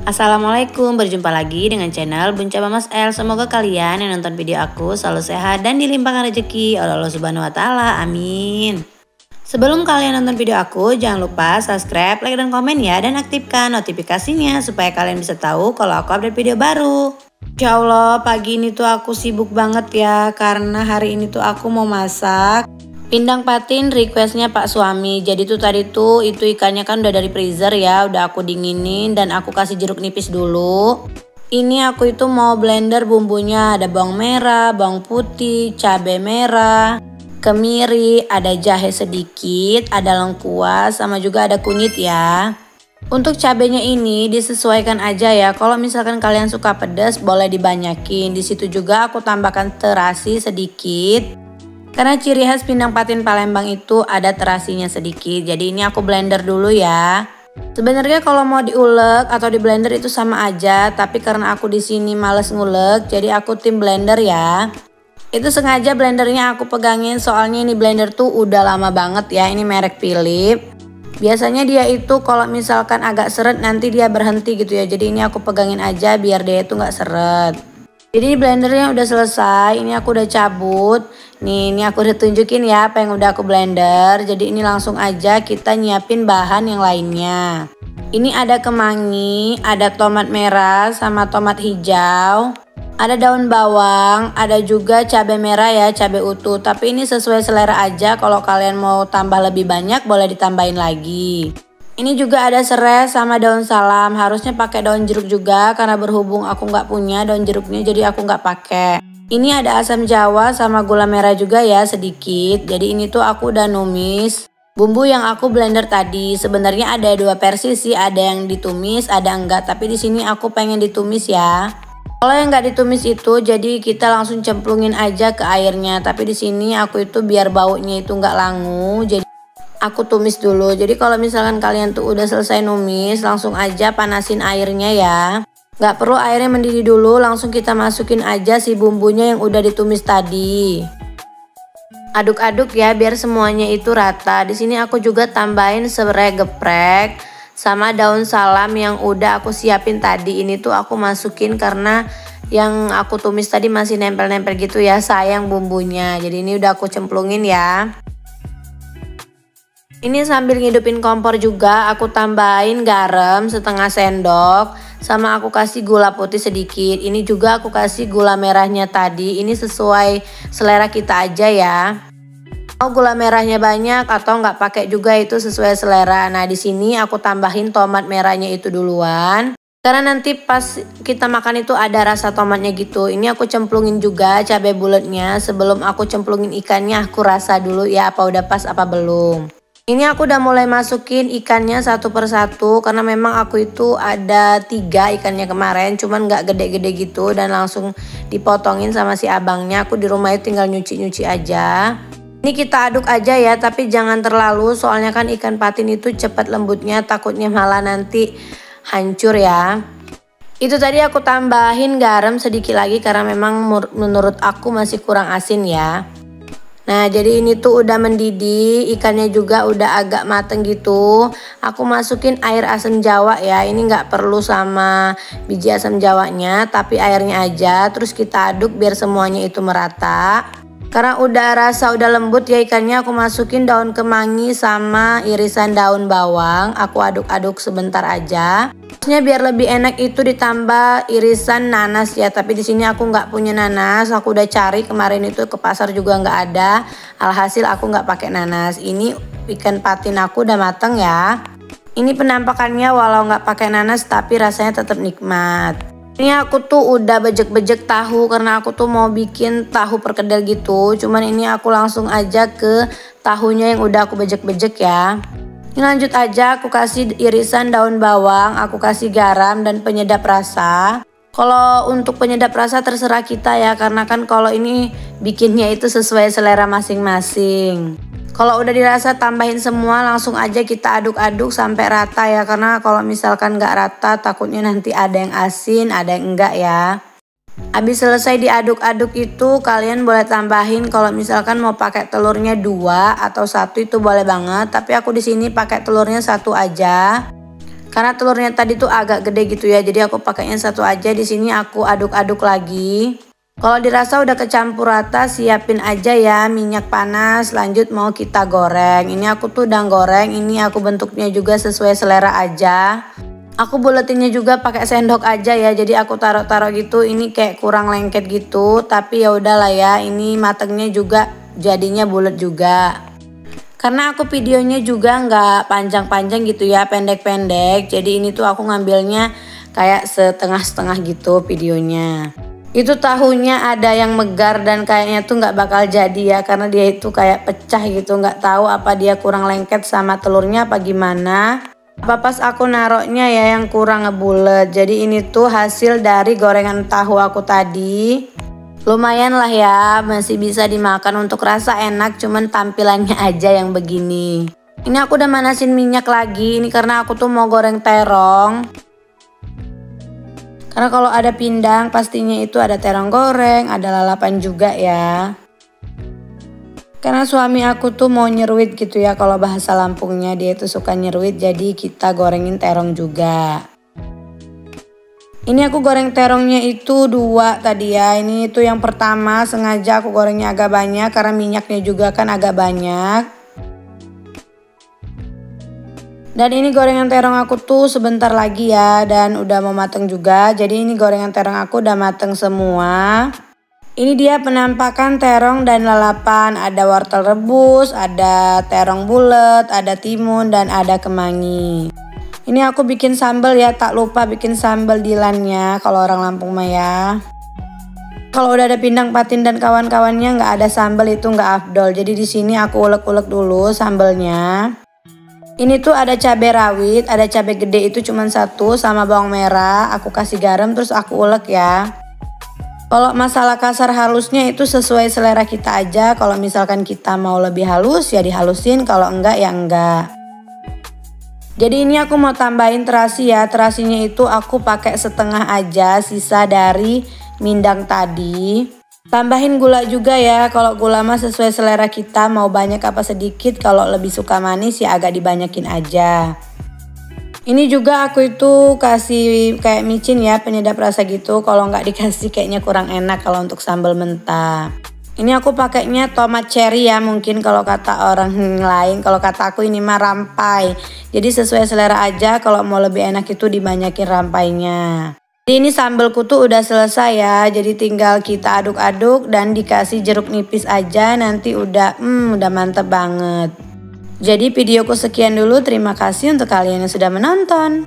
Assalamualaikum, berjumpa lagi dengan channel Bunca Mas El. Semoga kalian yang nonton video aku selalu sehat dan dilimpahkan rezeki oleh Allah Subhanahu wa taala. Amin. Sebelum kalian nonton video aku, jangan lupa subscribe, like dan komen ya, dan aktifkan notifikasinya supaya kalian bisa tahu kalau aku update video baru. Insya Allah pagi ini tuh aku sibuk banget ya, karena hari ini tuh aku mau masak pindang patin requestnya Pak suami. Jadi tuh tadi tuh itu ikannya kan udah dari freezer ya, udah aku dinginin dan aku kasih jeruk nipis dulu. Ini aku itu mau blender bumbunya, ada bawang merah, bawang putih, cabai merah, kemiri, ada jahe sedikit, ada lengkuas, sama juga ada kunyit ya. Untuk cabenya ini disesuaikan aja ya. Kalau misalkan kalian suka pedas boleh dibanyakin. Di situ juga aku tambahkan terasi sedikit. Karena ciri khas pindang patin Palembang itu ada terasinya sedikit. Jadi ini aku blender dulu ya. Sebenarnya kalau mau diulek atau di blender itu sama aja, tapi karena aku di sini males ngulek, jadi aku tim blender ya. Itu sengaja blendernya aku pegangin soalnya ini blender tuh udah lama banget ya. Ini merek Philips. Biasanya dia itu kalau misalkan agak seret nanti dia berhenti gitu ya. Jadi ini aku pegangin aja biar dia itu nggak seret. Jadi blendernya udah selesai, ini aku udah cabut. Nih, ini aku udah tunjukin ya apa yang udah aku blender. Jadi ini langsung aja kita nyiapin bahan yang lainnya. Ini ada kemangi, ada tomat merah sama tomat hijau. Ada daun bawang, ada juga cabai merah ya, cabai utuh. Tapi ini sesuai selera aja, kalau kalian mau tambah lebih banyak boleh ditambahin lagi. Ini juga ada serai sama daun salam, harusnya pakai daun jeruk juga karena berhubung aku nggak punya daun jeruknya jadi aku nggak pakai. Ini ada asam jawa sama gula merah juga ya sedikit. Jadi ini tuh aku udah numis bumbu yang aku blender tadi. Sebenarnya ada dua versi sih, ada yang ditumis, ada enggak. Tapi di sini aku pengen ditumis ya. Kalau yang nggak ditumis itu jadi kita langsung cemplungin aja ke airnya. Tapi di sini aku itu biar baunya itu nggak langu, jadi aku tumis dulu. Jadi kalau misalkan kalian tuh udah selesai numis, langsung aja panasin airnya ya. Nggak perlu airnya mendidih dulu, langsung kita masukin aja si bumbunya yang udah ditumis tadi. Aduk-aduk ya biar semuanya itu rata. Di sini aku juga tambahin serai geprek sama daun salam yang udah aku siapin tadi. Ini tuh aku masukin karena yang aku tumis tadi masih nempel-nempel gitu ya, sayang bumbunya. Jadi ini udah aku cemplungin ya. Ini sambil ngidupin kompor juga aku tambahin garam setengah sendok sama aku kasih gula putih sedikit. Ini juga aku kasih gula merahnya tadi. Ini sesuai selera kita aja ya. Mau gula merahnya banyak atau nggak pakai juga itu sesuai selera. Nah di sini aku tambahin tomat merahnya itu duluan. Karena nanti pas kita makan itu ada rasa tomatnya gitu. Ini aku cemplungin juga cabai bulatnya. Sebelum aku cemplungin ikannya aku rasa dulu ya apa udah pas apa belum. Ini aku udah mulai masukin ikannya satu persatu karena memang aku itu ada 3 ikannya kemarin, cuman nggak gede-gede gitu dan langsung dipotongin sama si abangnya. Aku di rumah itu tinggal nyuci-nyuci aja. Ini kita aduk aja ya, tapi jangan terlalu soalnya kan ikan patin itu cepat lembutnya, takutnya malah nanti hancur ya. Itu tadi aku tambahin garam sedikit lagi karena memang menurut aku masih kurang asin ya. Nah jadi ini tuh udah mendidih, ikannya juga udah agak mateng gitu. Aku masukin air asam jawa ya, ini nggak perlu sama biji asam jawanya, tapi airnya aja. Terus kita aduk biar semuanya itu merata. Karena udah rasa udah lembut ya ikannya, aku masukin daun kemangi sama irisan daun bawang. Aku aduk-aduk sebentar aja. Terusnya biar lebih enak itu ditambah irisan nanas ya. Tapi di sini aku nggak punya nanas. Aku udah cari kemarin itu ke pasar juga nggak ada. Alhasil aku nggak pakai nanas. Ini ikan patin aku udah mateng ya. Ini penampakannya walau nggak pakai nanas tapi rasanya tetap nikmat. Ini aku tuh udah bejek-bejek tahu karena aku tuh mau bikin tahu perkedel gitu. Cuman ini aku langsung aja ke tahunya yang udah aku bejek-bejek ya. Ini lanjut aja aku kasih irisan daun bawang, aku kasih garam dan penyedap rasa. Kalau untuk penyedap rasa terserah kita ya, karena kan kalau ini bikinnya itu sesuai selera masing-masing. Kalau udah dirasa tambahin semua langsung aja kita aduk-aduk sampai rata ya. Karena kalau misalkan nggak rata takutnya nanti ada yang asin ada yang enggak ya. Habis selesai diaduk-aduk itu kalian boleh tambahin kalau misalkan mau pakai telurnya 2 atau 1 itu boleh banget. Tapi aku di sini pakai telurnya 1 aja. Karena telurnya tadi tuh agak gede gitu ya, jadi aku pakainya satu aja. Di sini aku aduk-aduk lagi. Kalau dirasa udah kecampur rata, siapin aja ya minyak panas, lanjut mau kita goreng. Ini aku tuh udah goreng, ini aku bentuknya juga sesuai selera aja. Aku buletinnya juga pakai sendok aja ya, jadi aku taruh-taruh gitu. Ini kayak kurang lengket gitu, tapi ya udahlah ya, ini matangnya juga jadinya bulat juga. Karena aku videonya juga nggak panjang-panjang gitu ya, pendek-pendek. Jadi ini tuh aku ngambilnya kayak setengah-setengah gitu videonya. Itu tahunya ada yang megar dan kayaknya tuh nggak bakal jadi ya, karena dia itu kayak pecah gitu. Nggak tahu apa dia kurang lengket sama telurnya apa gimana. Apa pas aku naroknya ya yang kurang ngebulet. Jadi ini tuh hasil dari gorengan tahu aku tadi. Lumayan lah ya, masih bisa dimakan, untuk rasa enak, cuman tampilannya aja yang begini. Ini aku udah manasin minyak lagi, ini karena aku tuh mau goreng terong. Karena kalau ada pindang pastinya itu ada terong goreng, ada lalapan juga ya. Karena suami aku tuh mau nyeruit gitu ya, kalau bahasa Lampungnya dia itu suka nyeruit, jadi kita gorengin terong juga. Ini aku goreng terongnya itu 2 tadi ya. Ini itu yang pertama, sengaja aku gorengnya agak banyak karena minyaknya juga kan agak banyak. Dan ini gorengan terong aku tuh sebentar lagi ya, dan udah mau mateng juga. Jadi ini gorengan terong aku udah mateng semua. Ini dia penampakan terong dan lalapan. Ada wortel rebus, ada terong bulat, ada timun, dan ada kemangi. Ini aku bikin sambal ya, tak lupa bikin sambal dilannya kalau orang Lampung mah ya. Kalau udah ada pindang patin dan kawan-kawannya nggak ada sambal itu nggak afdol. Jadi di sini aku ulek-ulek dulu sambalnya. Ini tuh ada cabai rawit, ada cabai gede itu cuma 1 sama bawang merah. Aku kasih garam terus aku ulek ya. Kalau masalah kasar halusnya itu sesuai selera kita aja. Kalau misalkan kita mau lebih halus ya dihalusin, kalau enggak ya enggak. Jadi ini aku mau tambahin terasi ya. Terasinya itu aku pakai setengah aja, sisa dari mindang tadi. Tambahin gula juga ya. Kalau gula mah sesuai selera kita, mau banyak apa sedikit. Kalau lebih suka manis ya agak dibanyakin aja. Ini juga aku itu kasih kayak micin ya, penyedap rasa gitu. Kalau nggak dikasih kayaknya kurang enak kalau untuk sambal mentah. Ini aku pakainya tomat cherry ya, mungkin kalau kata orang lain. Kalau kata aku ini mah rampai. Jadi sesuai selera aja, kalau mau lebih enak itu dibanyakin rampainya. Jadi ini sambalku tuh udah selesai ya. Jadi tinggal kita aduk-aduk dan dikasih jeruk nipis aja. Nanti udah mantep banget. Jadi videoku sekian dulu. Terima kasih untuk kalian yang sudah menonton.